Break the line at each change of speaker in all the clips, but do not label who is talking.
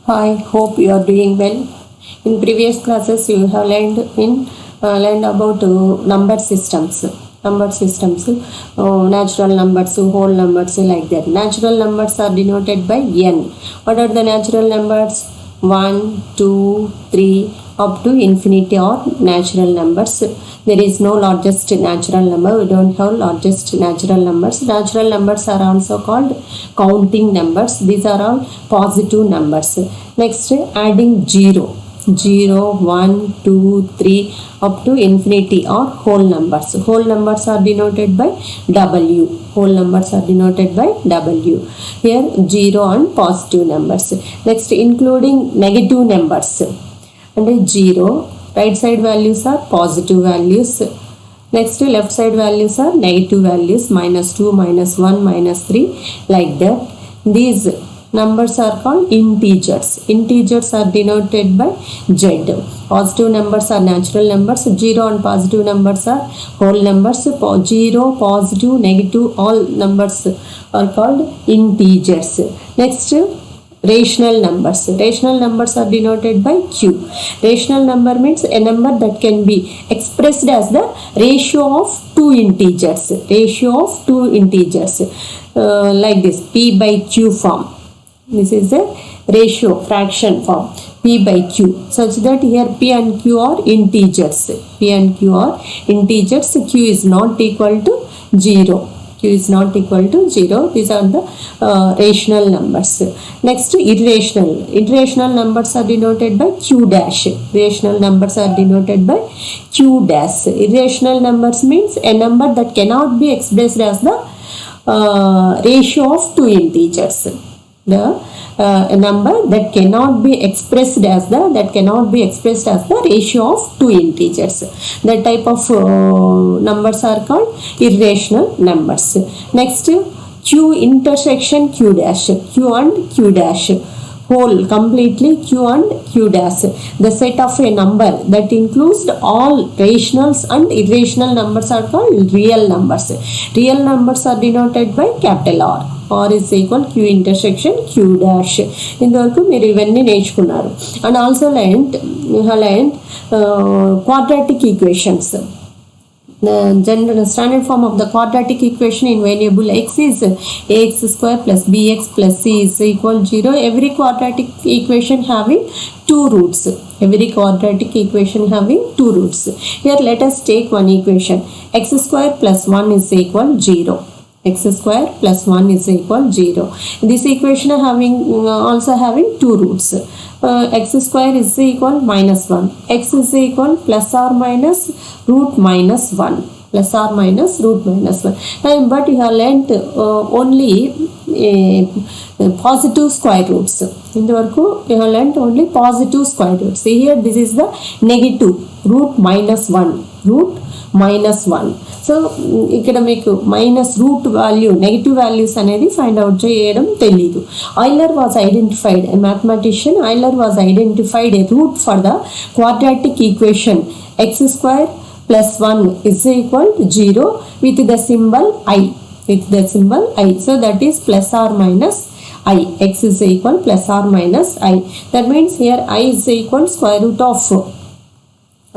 Hi, hope you are doing well. In previous classes, you have learned about number systems, natural numbers, whole numbers, like that. Natural numbers are denoted by n. What are the natural numbers? 1, 2, 3, up to infinity are natural numbers. There is no largest natural number. We don't have largest natural numbers. Natural numbers are also called counting numbers. These are all positive numbers. Next, adding 0. 0, 1, 2, 3 up to infinity are whole numbers. Whole numbers are denoted by W. Whole numbers are denoted by W. Here 0 and positive numbers. Next, including negative numbers. And 0, right side values are positive values. Next, left side values are negative values, -2, -1, -3, like that. These numbers are called integers. Integers are denoted by Z. Positive numbers are natural numbers. 0 and positive numbers are whole numbers. 0, positive, negative, all numbers are called integers. Next, rational numbers. Rational numbers are denoted by Q. Rational number means a number that can be expressed as the ratio of two integers. Ratio of two integers. Like this, P by Q form. This is a ratio, fraction form, P by Q, such that here P and Q are integers. P and Q are integers. Q is not equal to 0. Q is not equal to 0. These are the rational numbers. Next, irrational. Irrational numbers are denoted by Q dash. Rational numbers are denoted by Q dash. Irrational numbers means a number that cannot be expressed as the ratio of two integers. A number that cannot be expressed as the ratio of two integers. That type of numbers are called irrational numbers. Next, Q intersection Q dash. Q and Q dash. Whole, completely Q and Q dash. The set of a number that includes all rationals and irrational numbers are called real numbers. Real numbers are denoted by capital R. R is equal Q intersection Q dash. ఇంతవరకు మీరు ఇవన్నీ నేర్చుకున్నారు. And also line quadratic equations. The general standard form of the quadratic equation in variable x is ax square plus bx plus c is equal 0. Every quadratic equation having two roots. Every quadratic equation having two roots. Here let us take one equation. X square plus 1 is equal 0. X square plus 1 is equal 0. This equation also having two roots. X square is equal -1. X is equal plus or minus root -1. Plus or minus root -1. But you have learnt only positive square roots. In the work you have learnt only positive square roots. See here, this is the negative root -1. Root -1. So ఇక్కడ మీకు minus root value negative values అనేది find out చేయడం తెలీదు. Euler was identified, a mathematician, Euler was identified a root for the quadratic equation x square plus 1 is equal to 0 with the symbol I. With the symbol I. So that is plus or minus I. X is equal plus or minus I. That means here I is equal square root of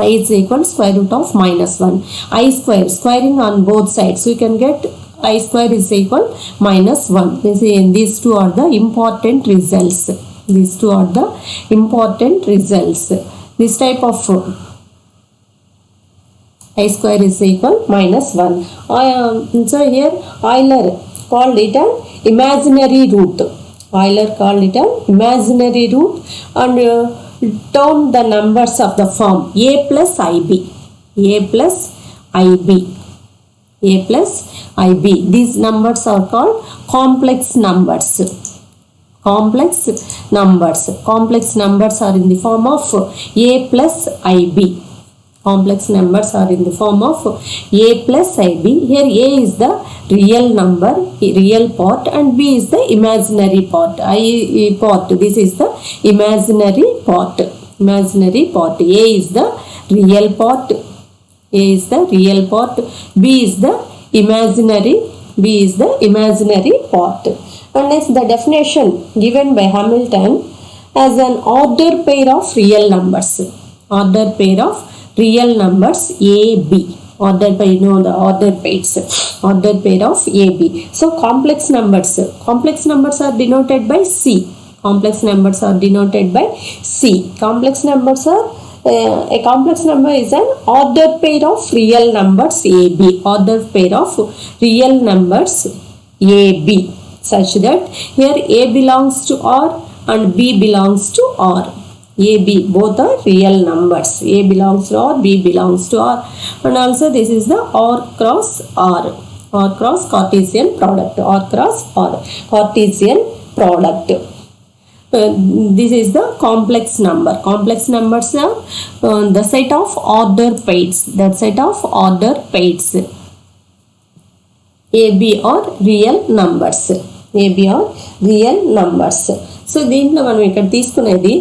I is equal square root of -1. I square, squaring on both sides. We can get I square is equal -1. These two are the important results. These two are the important results. This type of I square is equal -1. So here Euler called it an imaginary root. Euler called it an imaginary root and term the numbers of the form a plus ib. A plus ib. A plus ib. These numbers are called complex numbers. Complex numbers. Complex numbers are in the form of a plus ib. Complex numbers are in the form of a plus ib. Here a is the real number, real part, and b is the imaginary part. This is the imaginary part. Imaginary part. A is the real part. A is the real part. B is the imaginary. B is the imaginary part. And next, the definition given by Hamilton. as an order pair of real numbers. Order pair of real numbers AB. Order pair, you know the order pairs. Order pair of AB. So complex numbers. Complex numbers are denoted by C. Complex numbers are denoted by C. Complex numbers are a complex number is an order pair of real numbers AB. Order pair of real numbers AB, such that here A belongs to R and B belongs to R. A, B both are real numbers. A belongs to R, B belongs to R, and also this is the R cross R. R cross Cartesian product. R cross R Cartesian product. This is the complex number. Complex numbers are the set of order pairs. That set of order pairs. AB or real numbers. AB or real numbers. So దీంట్లో మనం ఇక్కడ తీసుకునేది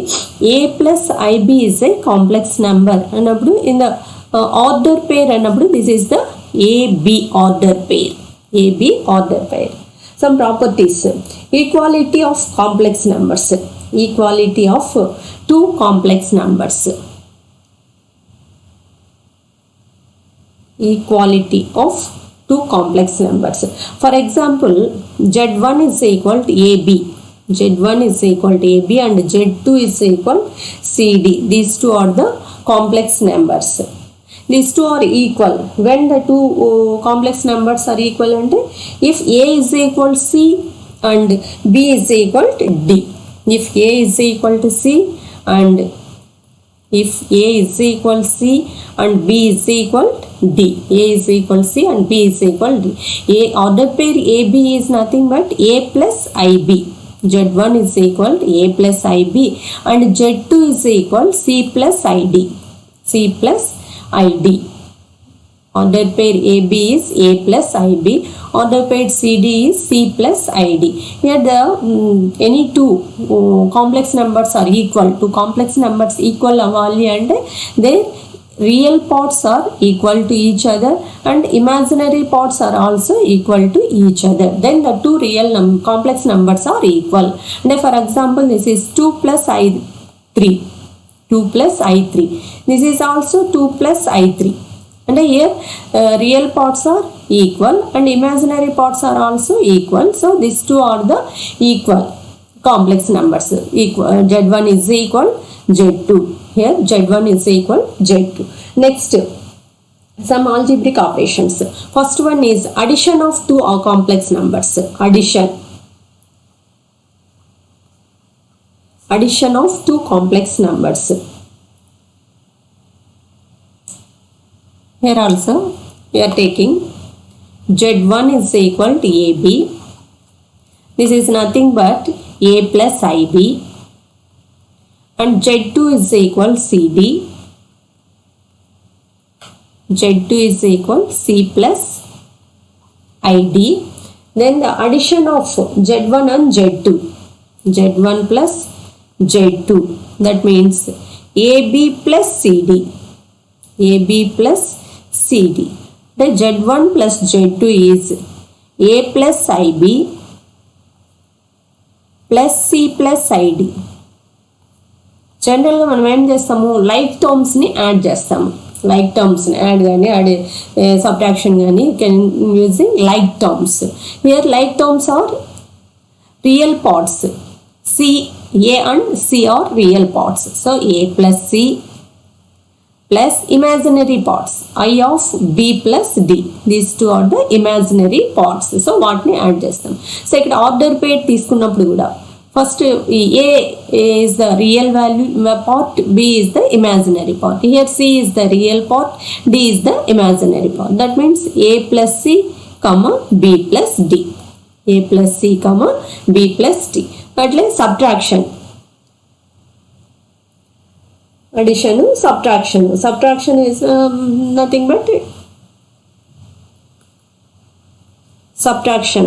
a plus i b is a complex number అన్నప్పుడు in the order pair అన్నప్పుడు this is the AB order pair. AB order pair. Some properties. Equality of complex numbers. Equality of two complex numbers. Equality of two complex numbers. For example, Z1 is equal to AB. Z1 is equal to AB and Z2 is equal to CD. These two are the complex numbers. These two are equal. When the two complex numbers are equal, and if A is equal to C and B is equal to D. If A is equal to C and if A is equal to C and B is equal to D. A is equal to C and B is equal to D. A order pair AB is nothing but A plus IB. Z1 is equal to A plus IB and Z2 is equal to C plus ID. C plus ID. Order pair AB is A plus IB. Order pair CD is C plus ID. Here the any two complex numbers are equal. Two complex numbers equal avali and their real parts are equal to each other and imaginary parts are also equal to each other. Then the two real complex numbers are equal. And for example, this is 2 plus I3. 2 plus I3. This is also 2 plus I3. And here real parts are equal and imaginary parts are also equal. So these two are the equal complex numbers. Z1 is equal Z2. Here Z1 is equal Z2. Next, some algebraic operations. First one is addition of two complex numbers. Addition of two complex numbers. Here also we are taking Z1 is equal to AB. This is nothing but A plus IB. And Z2 is equal CD. Z2 is equal C plus ID. Then the addition of Z1 and Z2. Z1 plus Z2. That means AB plus CD. AB plus CD. The Z1 plus Z2 is A plus IB plus C plus ID. జనరల్గా మనం ఏం చేస్తాము, like టర్మ్స్ని add చేస్తాము. Like టర్మ్స్ని add కానీ add subtraction కానీ can using like terms. Here like terms are real parts. C A and C are real parts. So A plus C plus imaginary parts I of B plus D. These two are the imaginary parts. So వాటిని add చేస్తాం. So ఇక్కడ order pair తీసుకున్నప్పుడు కూడా first A is the real value part, B is the imaginary part. Here C is the real part, D is the imaginary part. That means A plus C comma B plus D. A plus C comma B plus D. But like subtraction. Addition, subtraction. Subtraction is nothing but subtraction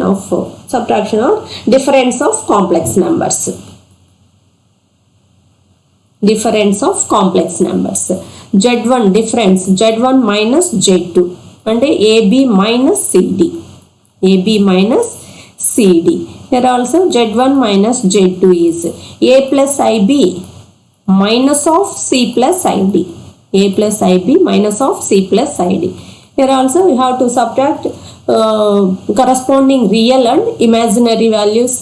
or difference of complex numbers. Difference of complex numbers. Z1 difference, Z1 minus Z2 and AB minus CD. AB minus CD. Here also Z1 minus Z2 is A plus IB minus of C plus ID. A plus IB minus of C plus ID. Here also we have to subtract corresponding real and imaginary values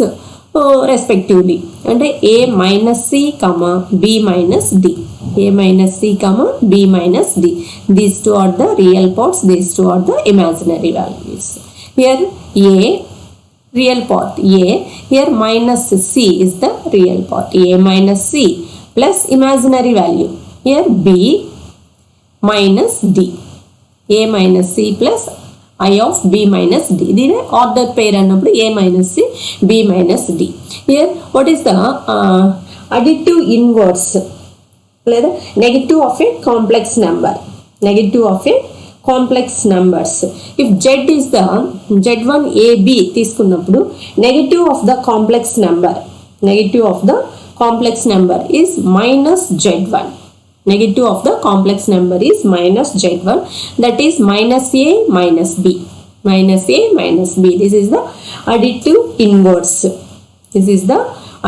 respectively. And A minus C comma B minus D. A minus C comma B minus D. These two are the real parts. These two are the imaginary values. Here A real part A. Here minus C is the real part. A minus C plus imaginary value. Here B minus D. A minus C plus I of B minus D. This is order pair annappudu A minus C, B minus D. Here what is the additive inverse? Negative of a complex number. Negative of a complex numbers. If Z is the Z1 AB తీసుకున్నప్పుడు negative of the complex number. Negative of the complex number is minus Z1. Negative of the complex number is minus Z1, that is minus A minus B. Minus A minus B. This is the additive inverse. This is the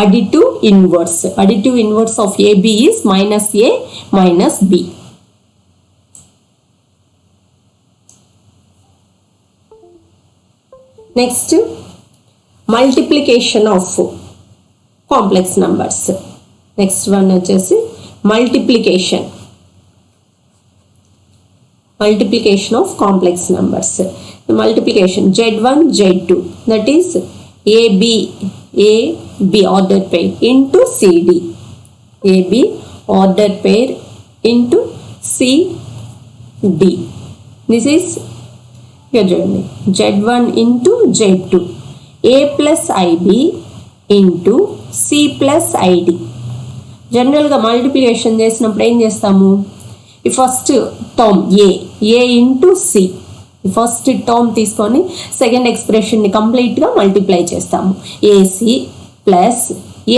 additive inverse. Additive inverse of AB is minus A minus B. Next, multiplication of complex numbers. Next one వచ్చేసి multiplication. Multiplication of complex numbers. The multiplication Z1 Z2, that is AB ordered pair into CD. AB ordered pair into CD. This is your journey. Z1 into Z2. A plus IB into C plus ID. జనరల్గా multiplication చేసినప్పుడు ఏం చేస్తాము? ఈ first term A into C, first term తీసుకొని second ఎక్స్ప్రెషన్ని కంప్లీట్గా multiply చేస్తాము. AC plus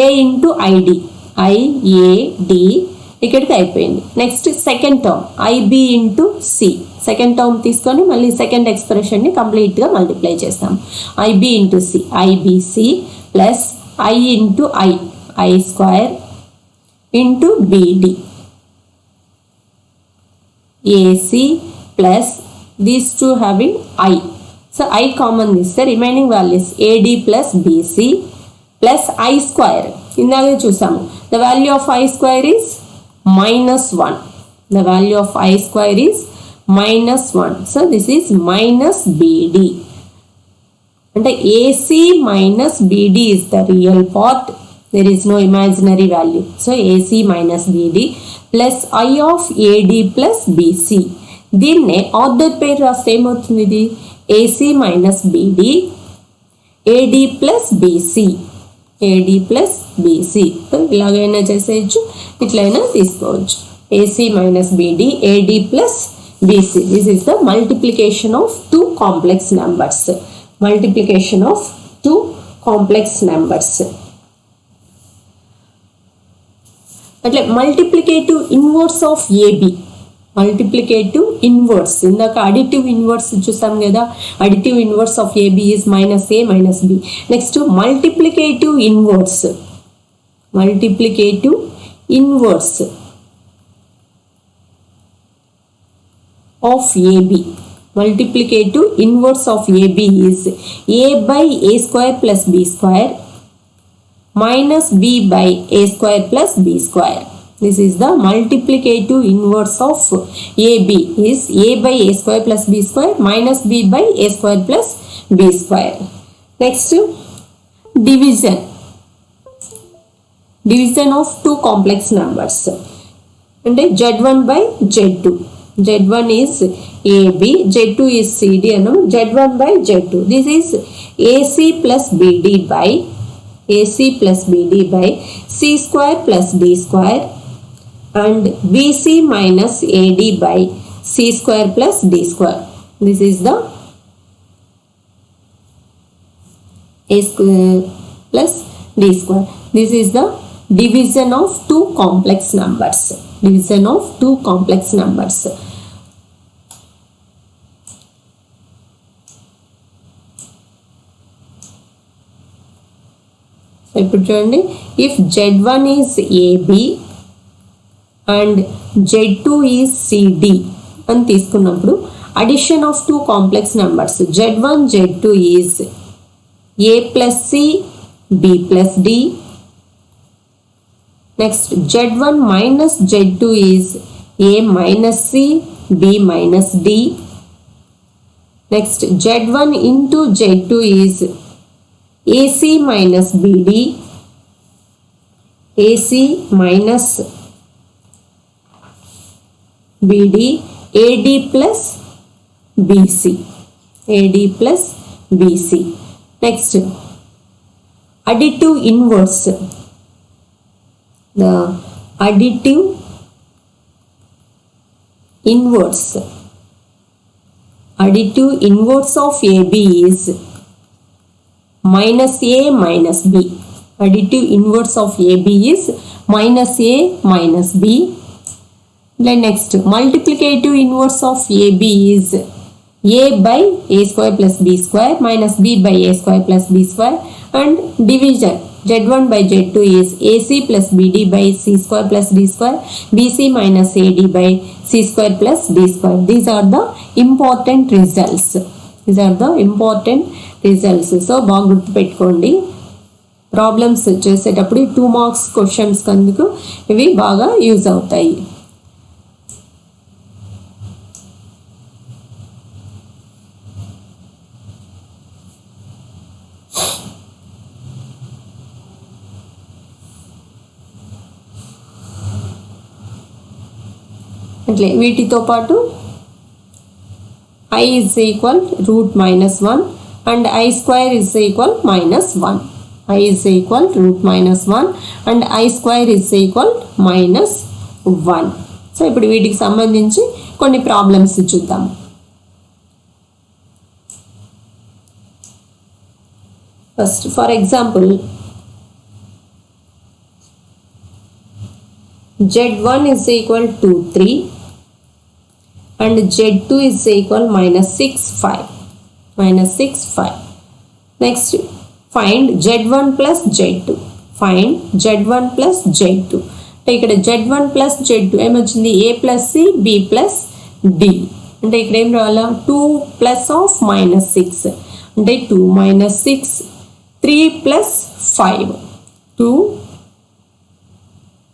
A into ID, IAD ఇక్కడికి అయిపోయింది. Next second term IB into C, second term తీసుకొని మళ్ళీ సెకండ్ ఎక్స్ప్రెషన్ని కంప్లీట్గా మల్టిప్లై చేస్తాము. IB into C, IBC plus I into I square into BD, AC plus these two having I. So I common this, the remaining values AD plus BC plus I square. ఇందాక చూసాము, the value of I square is minus 1. The value of I square is minus 1. So this is minus BD. And the AC minus BD is the real part. There is no imaginary value. So AC minus BD plus I of AD plus BC. దీన్నే order పేర్ రాస్తే ఏమవుతుంది? ఇది AC minus BD AD plus BC. AD plus BC. ఇలాగైనా చేసేయచ్చు, ఇట్లయినా తీసుకోవచ్చు. AC minus BD AD plus BC. This is the multiplication of two complex numbers. Multiplication of two complex numbers. అట్లా multiplicative inverse of AB. Multiplicative inverse, ఇందాక additive inverse చూసాం కదా, additive inverse of AB is minus A minus B. Next multiplicative inverse. Multiplicative inverse of AB. Multiplicative inverse of AB is A by A square plus B square minus B by A square plus B square. This is the multiplicative inverse of AB is A by A square plus B square minus B by A square plus B square. Next, division. Division of two complex numbers. And Z1 by Z2. Z1 is AB, Z2 is CD, and Z1 by Z2. This is AC plus BD by C square plus D square and BC minus AD by C square plus D square. This is the A square plus D square. This is the division of two complex numbers. Division of two complex numbers. ఇప్పుడు చూడండి, if Z1 is AB and Z2 is CD అని తీసుకున్నప్పుడు addition of two complex numbers Z1 Z2 is A plus C B plus D. Next Z1 minus Z2 is A minus C B minus D. Next Z1 into Z2 is AC minus BD, AC minus BD, AD plus BC, AD plus BC. Next additive inverse, the additive inverse of AB is minus A minus B. Additive inverse of AB is minus A minus B. Then next multiplicative inverse of AB is A by A square plus B square minus B by A square plus B square, and division Z1 by Z2 is AC plus BD by C square plus D square, BC minus AD by C square plus D square. These are the important results. These are the important results. So బాగా గుర్తుపెట్టుకోండి, problems చేసేటప్పుడు 2 marks questions అందుకు ఇవి బాగా use అవుతాయి. అట్లే వీటితో పాటు I is equal root minus 1 and I square is equal minus 1. I is equal root minus 1 and I square is equal minus 1. So ఇప్పుడు వీటికి సంబంధించి కొన్ని ప్రాబ్లమ్స్ చూద్దాం. First for example Z1 is equal to 3 and Z2 is equal minus 6 5. Next find Z1 plus Z2. Find Z1 plus Z2. ఇక్కడ Z1 plus Z2 ఏమొచ్చింది, A plus C B plus D. అంటే ఇక్కడ ఏం రావాలా, 2 plus of minus 6 అంటే 2 minus 6, 3 plus 5, 2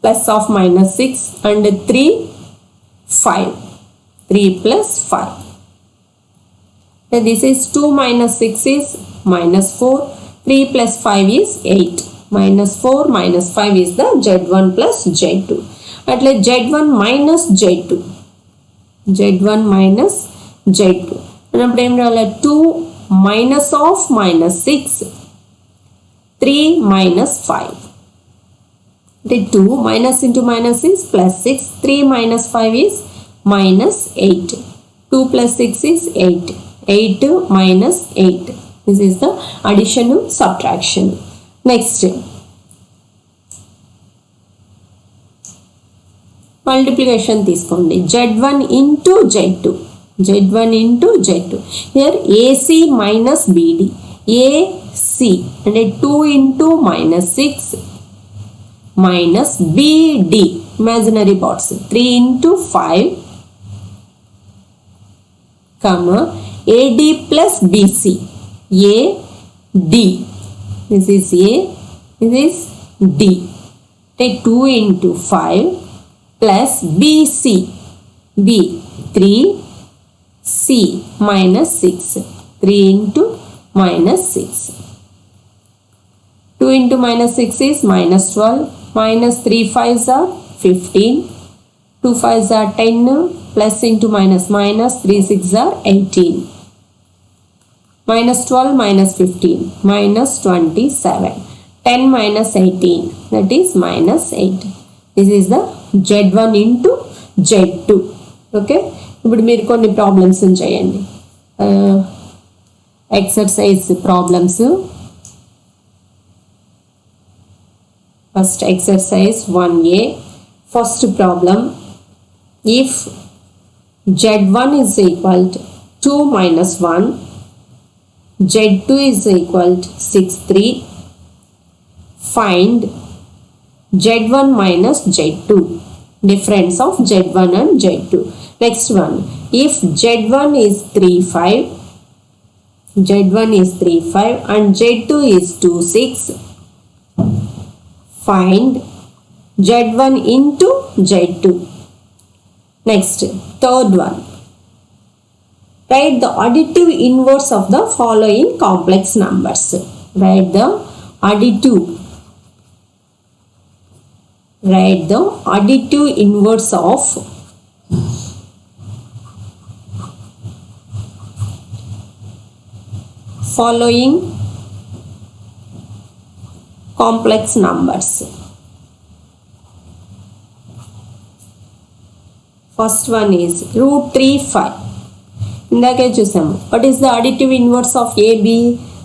plus of minus 6 and 3 5, 3 plus 5. Now this is 2 minus 6 is minus 4, 3 plus 5 is 8, minus 4 minus 5 is the Z1 plus Z2. అట్లా Z1 minus Z2, Z1 minus Z2 అన్నప్పుడు ఏం రావాలి, 2 minus of minus 6, 3 minus 5. The 2 minus into minus is plus 6, 3 minus 5 is minus 8, 2 plus 6 is 8, 8 minus 8. This is the addition and subtraction. Next multiplication తీసుకోండి, Z1 into Z2, Z1 into Z2. Here AC minus BD, AC అంటే 2 into minus 6 minus BD, imaginary parts, 3 into 5, comma AD plus BC, AD, this is A, this is D. Take 2 into 5 plus BC, B, 3, C minus 6, 3 into minus 6. 2 into minus 6 is minus 12, minus 3 5s are 15, 2 5s are 10, plus into minus minus 3 6s are 18, minus 12 minus 15 minus 27, 10 minus 18 that is minus 8. This is the Z1 into Z2. Okay, ఇప్పుడు మీరు కొన్ని problems చేయండి, exercise problems. First exercise 1A. First problem, if Z1 is equal to 2 minus 1, Z2 is equal to 6 3, find Z1 minus Z2, difference of Z1 and Z2. Next one, if Z1 is 3 5, Z1 is 3 5 and Z2 is 2 6, find Z1 into Z2. Next, third one, write the additive inverse of the following complex numbers. Write the additive inverse of following complex numbers. First one is root 3 5. ఇందాకే చూసాము. What is the additive inverse of AB?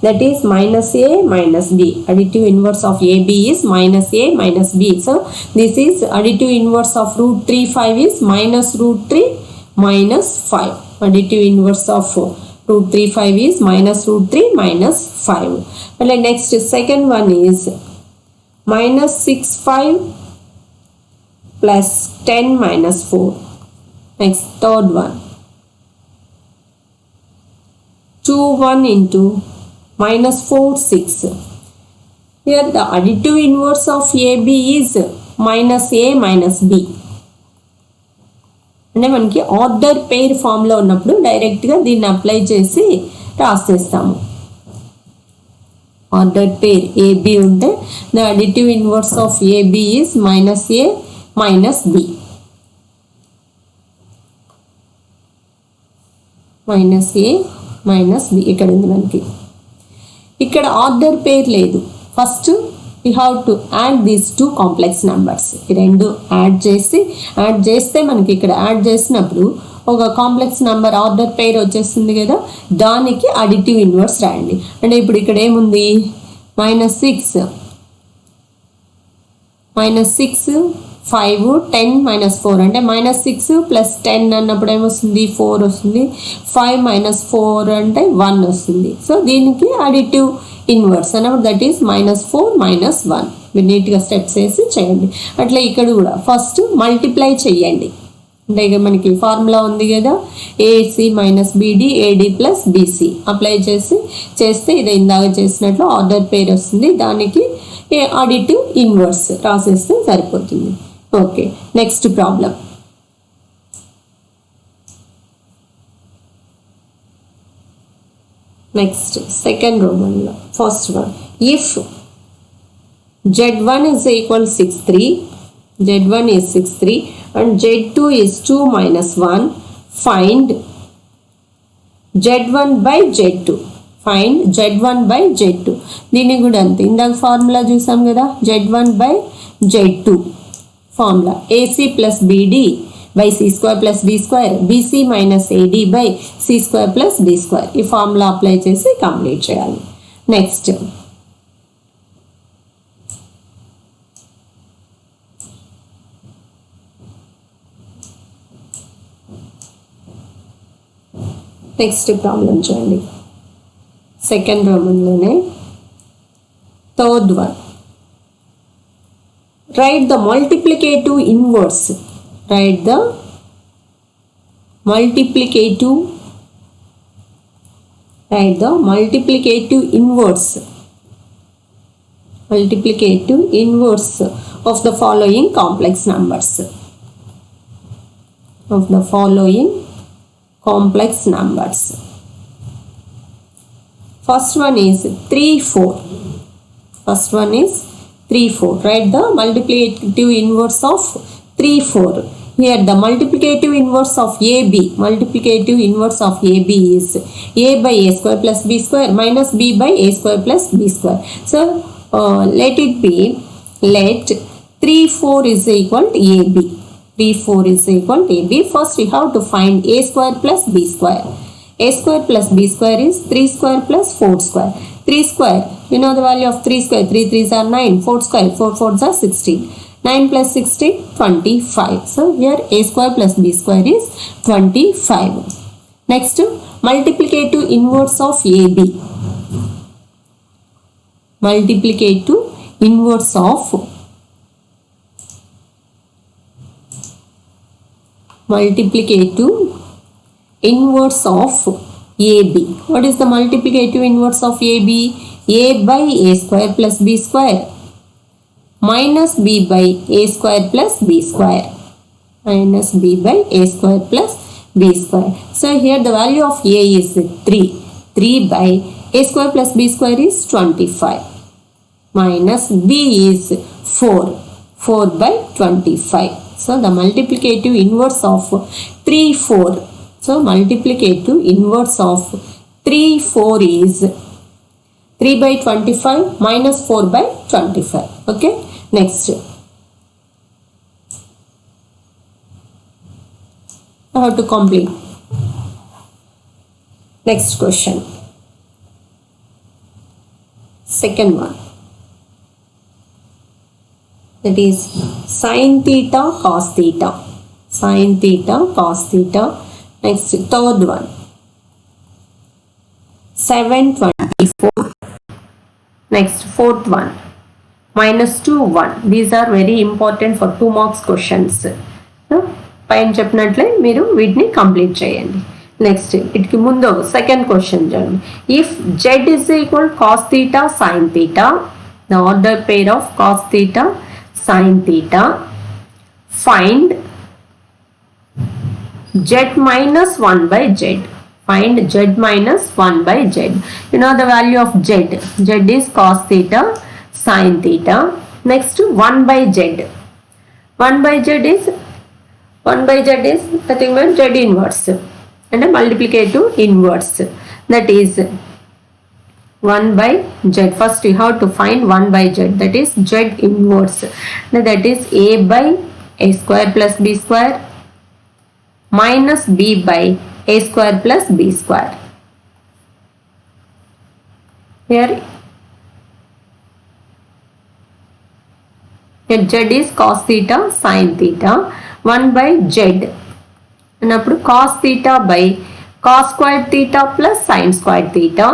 That is minus A minus B. Additive inverse of AB is minus A minus B. So this is additive inverse of root 3 5 is minus root 3 minus 5. Additive inverse of root 3 5 is minus root 3 minus 5. And next second one is minus 6 5 plus 10 minus 4. Next third one, 2 1 into minus 4 6. Here the additive inverse of AB is minus A minus B. అంటే మనకి order పేర్ ఫామ్లో ఉన్నప్పుడు డైరెక్ట్గా దీన్ని apply చేసి రాసేస్తాము. Order పేర్ AB ఉంటే the additive inverse of AB is minus A minus B. Minus A minus B ఇక్కడ ఉంది మనకి. ఇక్కడ ఆర్డర్ పేర్ లేదు. First we have to add these two complex numbers. ఈ రెండు యాడ్ చేస్తే మనకి ఇక్కడ యాడ్ చేసినప్పుడు ఒక కాంప్లెక్స్ నెంబర్ ఆర్డర్ పేర్ వచ్చేస్తుంది కదా, దానికి అడిటివ్ ఇన్వర్స్ రాయండి. అంటే ఇప్పుడు ఇక్కడ ఏముంది, మైనస్ 6 5 10 మైనస్ 4 అంటే మైనస్ 6 ప్లస్ 10 అన్నప్పుడు ఏమొస్తుంది 4 వస్తుంది. 5 మైనస్ 4 అంటే 1 వస్తుంది. సో దీనికి అడిటివ్ ఇన్వర్స్ అన్నప్పుడు దట్ ఈస్ మైనస్ 4 మైనస్ 1. మీరు నీట్గా స్టెప్స్ వేసి చేయండి. అట్లా ఇక్కడ కూడా ఫస్ట్ మల్టిప్లై చేయండి. అంటే ఇక మనకి ఫార్ములా ఉంది కదా, AC minus BD AD plus BC apply చేస్తే ఇది ఇందాక చేసినట్లు ఆర్డర్ పేర్ వస్తుంది. దానికి అడిటివ్ ఇన్వర్స్ రాసేస్తే సరిపోతుంది. Okay, next problem. Next second రోమన్లో first one, if Z1 is equal 6 3, Z1 is 6 3 and Z2 is 2 minus 1, find Z1 by Z2. Find Z1 by Z2. దీన్ని కూడా అంతే, ఇందాక ఫార్ములా చూసాం కదా, Z1 by Z2 formula AC plus BD by C square plus D square, BC minus AD by C square plus D square. ఈ formula apply చేసి complete చేయాలి. Next problem చూడండి. సెకండ్ రోమన్లోనే third one, write the multiplicative inverse. Write the multiplicative inverse of the following complex numbers. First one is 3 4. Write the multiplicative inverse of 3 4. Here the multiplicative inverse of AB is A by A square plus B square minus B by A square plus B square. So let 3 4 is equal to AB. First we have to find A square plus B square. A square plus B square is 3 square plus 4 square. 3 square, you know the value of 3 square, 3 3s are 9, 4 square, 4 4s are 16. 9 plus 16, 25. So here A square plus B square is 25. Next, multiplicative inverse of AB. inverse of AB. What is the multiplicative inverse of AB? A by A square plus B square minus B by A square plus B square minus B by A square plus B square. So here the value of A is 3. 3 by A square plus B square is 25 minus B is 4. 4 by 25. So the multiplicative inverse of 3, 4. So multiplicative inverse of 3, 4 is 3 by 25 minus 4 by 25. Okay. Next. How to complete. Next question. Second one. That is sin theta cos theta. Sin theta cos theta. Next, third one. 724. Next, fourth one. Minus 2, 1. These are very important for 2 marks questions. పైన చెప్పినట్లే మీరు వీటిని complete చేయండి. Next వీటికి ముందు second question చూడండి. If Z is equal cos theta sine theta, the order pair of cos theta sine theta, find z minus 1 by z. Find z minus 1 by z. You know the value of z. Z is cos theta sin theta. Next 1 by z. 1 by z is nothing but z inverse and a multiplicative inverse. That is 1 by z. First you have to find 1 by z. That is z inverse. That is a by a square plus b square minus b by a square plus b square. Here z is cos theta sin theta. 1 by z and appudu cos theta by cos squared theta plus sin squared theta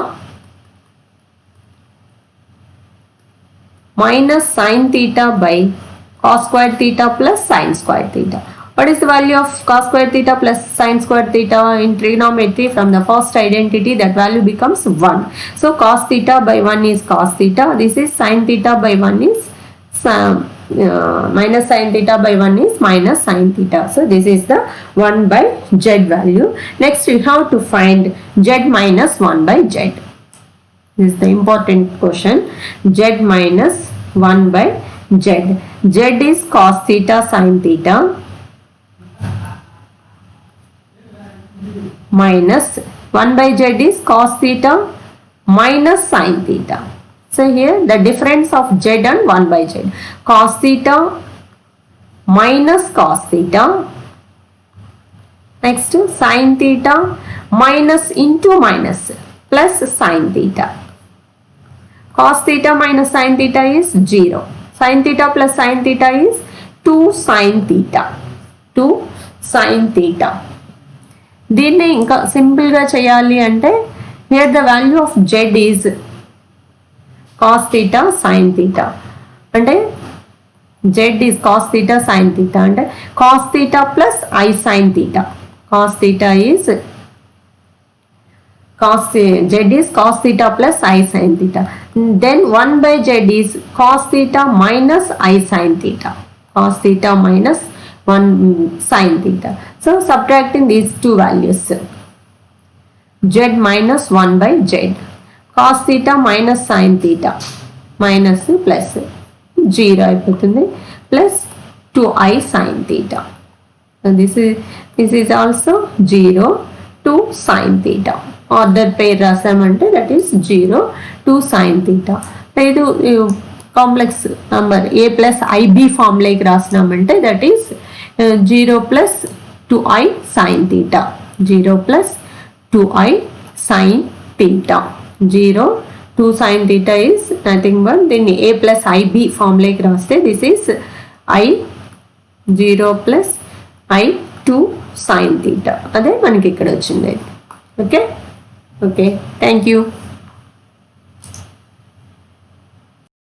minus sin theta by cos squared theta plus sin squared theta. What is the value of cos squared theta plus sin squared theta in trigonometry? From the first identity, that value becomes 1. So cos theta by 1 is cos theta. This is sin theta by 1 is minus sin theta by 1 is minus sin theta. So this is the 1 by z value. Next you have to find z minus 1 by z. This is the important question. Z minus 1 by z. Z is cos theta sin theta minus 1 by z is cos theta minus sin theta. So here the difference of z and 1 by z. Cos theta minus cos theta. Next sin theta minus into minus plus sin theta. Cos theta minus sin theta is 0. Sin theta plus sin theta is 2 sin theta. 2 sin theta. దీన్ని ఇంకా సింపుల్గా చేయాలి అంటే here the value of z is cos theta sine theta. అంటే z is cos theta sine theta అంటే cos theta plus i sine theta. Cos theta is z is cos theta plus I sin theta. Then 1 by z is cos theta minus I sin theta. Cos theta minus 1 sin theta. So subtracting these two values, z minus 1 by z, cos theta minus sin theta, minus plus 0 అయిపోతుంది plus 2i sin theta. So this is also 0 2 sin theta. Order pair రాసామంటే that is 0 2 sin theta. లేదు complex number a plus i b ఫార్ములాకి రాసినామంటే that is 0 plus 2i sin theta. 0 plus 2i sin theta. 0 2 sin theta is nothing but దీన్ని a plus i b ఫార్ములాకి రాస్తే this is i 0 plus i 2 sin theta. అదే మనకి ఇక్కడ వచ్చింది. Okay. Okay, thank you.